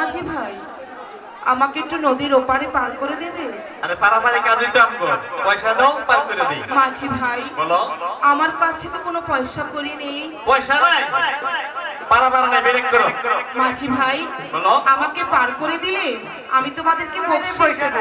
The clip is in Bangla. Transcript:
মাঝি ভাই, আমাকে একটু নদীর ওপারে পার করে দেবে? আরে পারাপারে কাজই তো আমগো, পয়সা দাও পার করে দেই। মাঝি ভাই বলো। আমার কাছে তো কোনো পয়সা করি নেই। পয়সা নাই? পারাপার নাই, বেরেক করো। মাঝি ভাই বলো। আমাকে পার করে দিলে আমি তোমাদেরকে বকশিশ দেব।